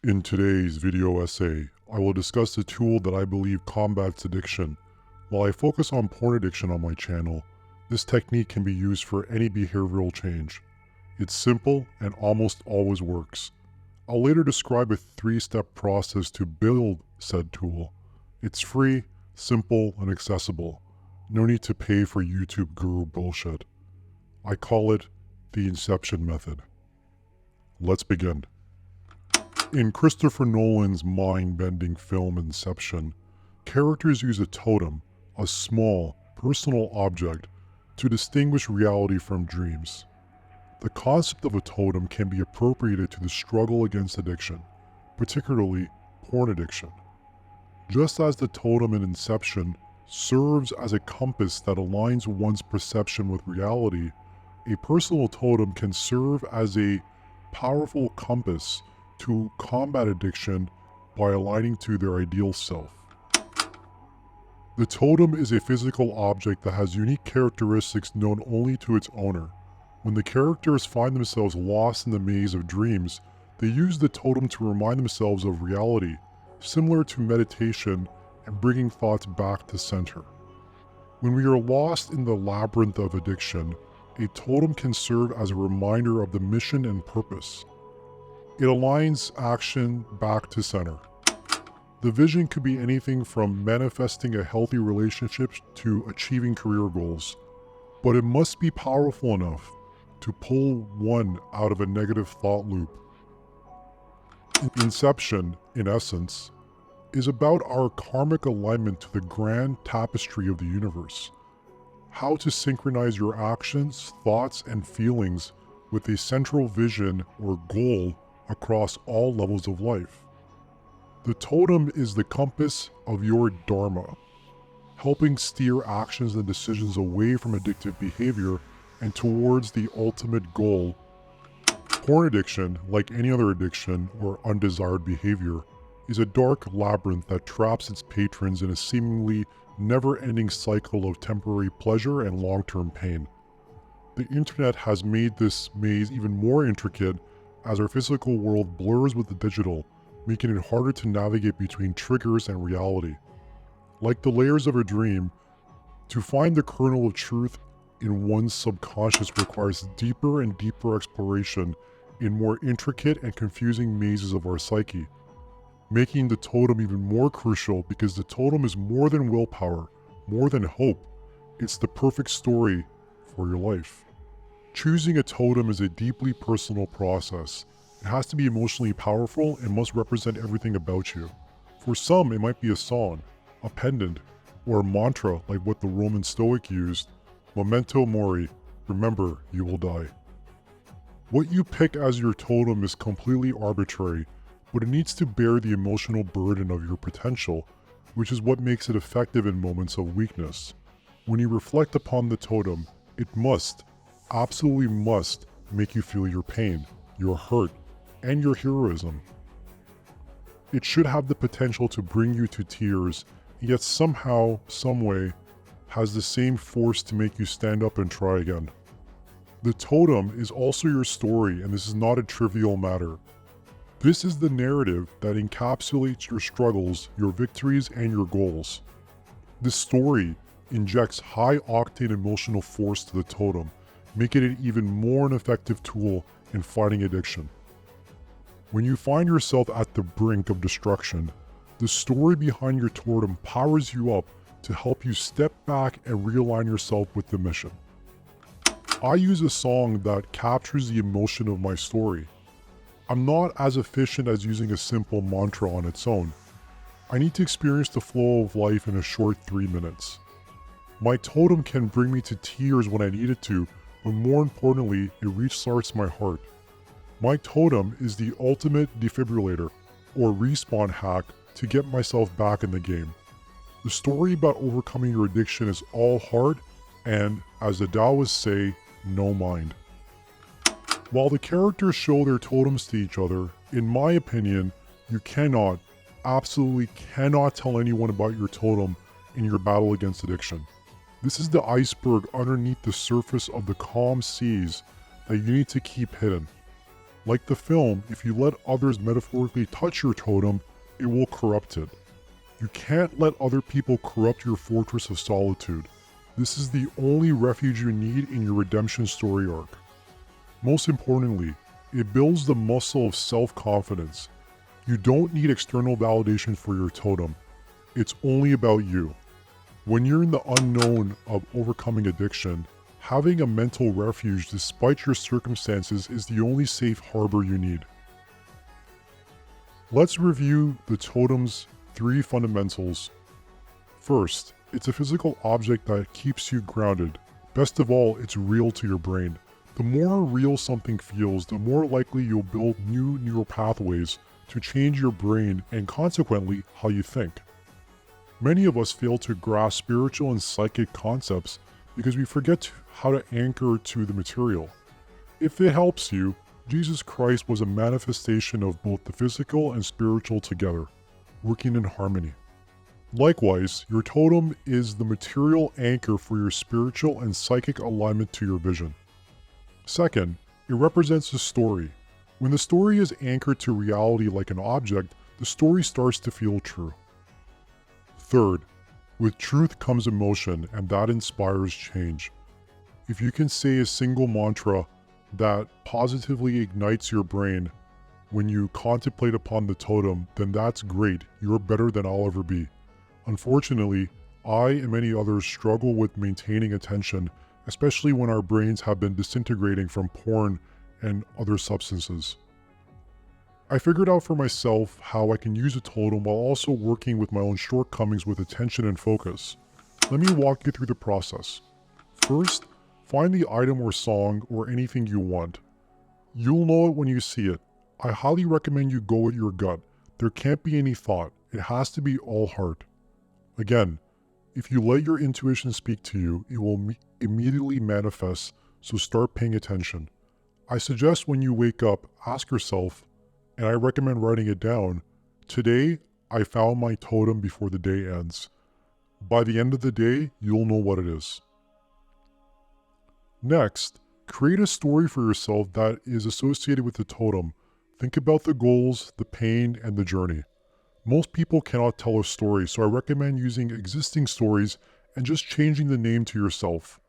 In today's video essay, I will discuss a tool that I believe combats addiction. While I focus on porn addiction on my channel, this technique can be used for any behavioral change. It's simple and almost always works. I'll later describe a 3-step process to build said tool. It's free, simple, and accessible. No need to pay for YouTube guru bullshit. I call it the Inception method. Let's begin. In Christopher Nolan's mind-bending film Inception, characters use a totem, a small, personal object, to distinguish reality from dreams. The concept of a totem can be appropriated to the struggle against addiction, particularly porn addiction. Just as the totem in Inception serves as a compass that aligns one's perception with reality, a personal totem can serve as a powerful compass to combat addiction by aligning to their ideal self. The totem is a physical object that has unique characteristics known only to its owner. When the characters find themselves lost in the maze of dreams, they use the totem to remind themselves of reality, similar to meditation and bringing thoughts back to center. When we are lost in the labyrinth of addiction, a totem can serve as a reminder of the mission and purpose. It aligns action back to center. The vision could be anything from manifesting a healthy relationship to achieving career goals, but it must be powerful enough to pull one out of a negative thought loop. Inception, in essence, is about our karmic alignment to the grand tapestry of the universe. How to synchronize your actions, thoughts, and feelings with a central vision or goal across all levels of life. The totem is the compass of your dharma, helping steer actions and decisions away from addictive behavior and towards the ultimate goal. Porn addiction, like any other addiction or undesired behavior, is a dark labyrinth that traps its patrons in a seemingly never-ending cycle of temporary pleasure and long-term pain. The internet has made this maze even more intricate as our physical world blurs with the digital, making it harder to navigate between triggers and reality. Like the layers of a dream, to find the kernel of truth in one's subconscious requires deeper and deeper exploration in more intricate and confusing mazes of our psyche, making the totem even more crucial because the totem is more than willpower, more than hope. It's the perfect story for your life. Choosing a totem is a deeply personal process. It has to be emotionally powerful and must represent everything about you. For some, it might be a song, a pendant, or a mantra like what the Roman Stoic used, memento mori, remember you will die. What you pick as your totem is completely arbitrary, but it needs to bear the emotional burden of your potential, which is what makes it effective in moments of weakness. When you reflect upon the totem, it must, absolutely must, make you feel your pain, your hurt, and your heroism. It should have the potential to bring you to tears, yet somehow, someway, has the same force to make you stand up and try again. The totem is also your story, and this is not a trivial matter. This is the narrative that encapsulates your struggles, your victories, and your goals. This story injects high-octane emotional force to the totem, making it even more an effective tool in fighting addiction. When you find yourself at the brink of destruction, the story behind your totem powers you up to help you step back and realign yourself with the mission. I use a song that captures the emotion of my story. I'm not as efficient as using a simple mantra on its own. I need to experience the flow of life in a short 3 minutes. My totem can bring me to tears when I need it to, but more importantly, it restarts my heart. My totem is the ultimate defibrillator, or respawn hack, to get myself back in the game. The story about overcoming your addiction is all heart and, as the Taoists say, no mind. While the characters show their totems to each other, in my opinion, you cannot, absolutely cannot tell anyone about your totem in your battle against addiction. This is the iceberg underneath the surface of the calm seas that you need to keep hidden. Like the film, if you let others metaphorically touch your totem, it will corrupt it. You can't let other people corrupt your fortress of solitude. This is the only refuge you need in your redemption story arc. Most importantly, it builds the muscle of self-confidence. You don't need external validation for your totem. It's only about you. When you're in the unknown of overcoming addiction, having a mental refuge despite your circumstances is the only safe harbor you need. Let's review the totem's 3 fundamentals. First, it's a physical object that keeps you grounded. Best of all, it's real to your brain. The more real something feels, the more likely you'll build new neural pathways to change your brain and consequently how you think. Many of us fail to grasp spiritual and psychic concepts because we forget how to anchor to the material. If it helps you, Jesus Christ was a manifestation of both the physical and spiritual together, working in harmony. Likewise, your totem is the material anchor for your spiritual and psychic alignment to your vision. Second, it represents a story. When the story is anchored to reality like an object, the story starts to feel true. Third, with truth comes emotion, and that inspires change. If you can say a single mantra that positively ignites your brain when you contemplate upon the totem, then that's great. You're better than I'll ever be. Unfortunately, I and many others struggle with maintaining attention, especially when our brains have been disintegrating from porn and other substances. I figured out for myself how I can use a totem while also working with my own shortcomings with attention and focus. Let me walk you through the process. First, find the item or song or anything you want. You'll know it when you see it. I highly recommend you go with your gut. There can't be any thought. It has to be all heart. Again, if you let your intuition speak to you, it will immediately manifest, so start paying attention. I suggest when you wake up, ask yourself, and I recommend writing it down, today I found my totem before the day ends. By the end of the day, you'll know what it is. Next, create a story for yourself that is associated with the totem. Think about the goals, the pain, and the journey. Most people cannot tell a story, so I recommend using existing stories and just changing the name to yourself.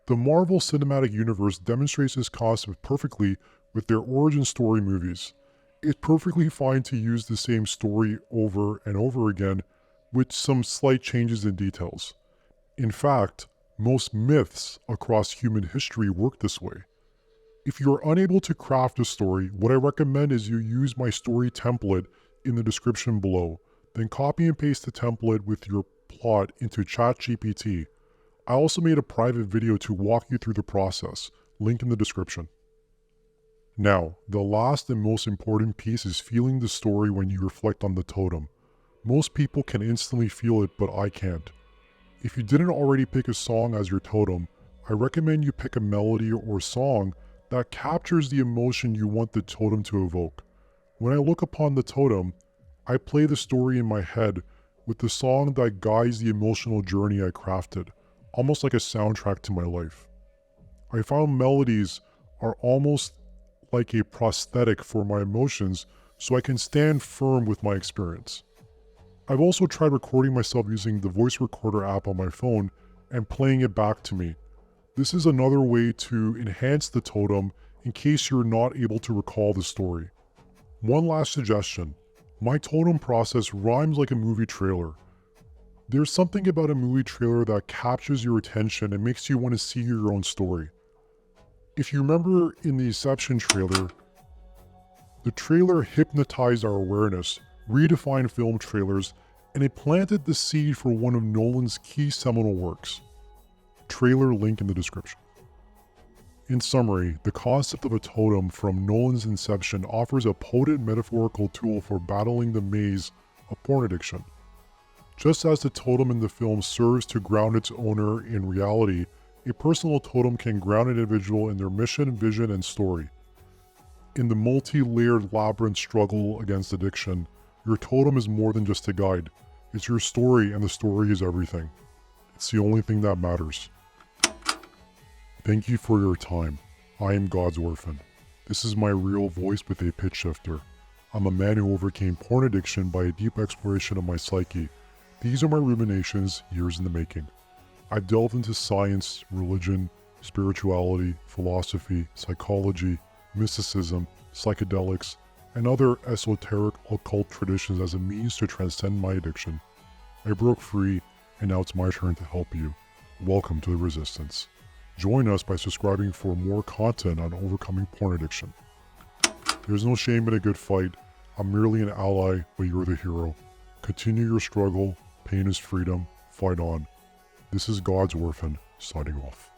The Marvel Cinematic Universe demonstrates this concept perfectly with their origin story movies. It's perfectly fine to use the same story over and over again with some slight changes in details. In fact, most myths across human history work this way. If you are unable to craft a story, what I recommend is you use my story template in the description below. Then copy and paste the template with your plot into ChatGPT. I also made a private video to walk you through the process, link in the description. Now, the last and most important piece is feeling the story when you reflect on the totem. Most people can instantly feel it, but I can't. If you didn't already pick a song as your totem, I recommend you pick a melody or song that captures the emotion you want the totem to evoke. When I look upon the totem, I play the story in my head with the song that guides the emotional journey I crafted, almost like a soundtrack to my life. I found melodies are almost like a prosthetic for my emotions, so I can stand firm with my experience. I've also tried recording myself using the voice recorder app on my phone and playing it back to me. This is another way to enhance the totem in case you're not able to recall the story. One last suggestion. My totem process rhymes like a movie trailer. There's something about a movie trailer that captures your attention and makes you want to see your own story. If you remember in the Inception trailer, the trailer hypnotized our awareness, redefined film trailers, and it planted the seed for one of Nolan's key seminal works. Trailer link in the description. In summary, the concept of a totem from Nolan's Inception offers a potent metaphorical tool for battling the maze of porn addiction. Just as the totem in the film serves to ground its owner in reality, a personal totem can ground an individual in their mission, vision, and story. In the multi-layered labyrinth struggle against addiction, your totem is more than just a guide. It's your story, and the story is everything. It's the only thing that matters. Thank you for your time. I am God's orphan. This is my real voice with a pitch shifter. I'm a man who overcame porn addiction by a deep exploration of my psyche. These are my ruminations, years in the making. I've delved into science, religion, spirituality, philosophy, psychology, mysticism, psychedelics, and other esoteric occult traditions as a means to transcend my addiction. I broke free, and now it's my turn to help you. Welcome to the Resistance. Join us by subscribing for more content on overcoming porn addiction. There's no shame in a good fight. I'm merely an ally, but you're the hero. Continue your struggle. Pain is freedom. Fight on. This is God's Orphan, signing off.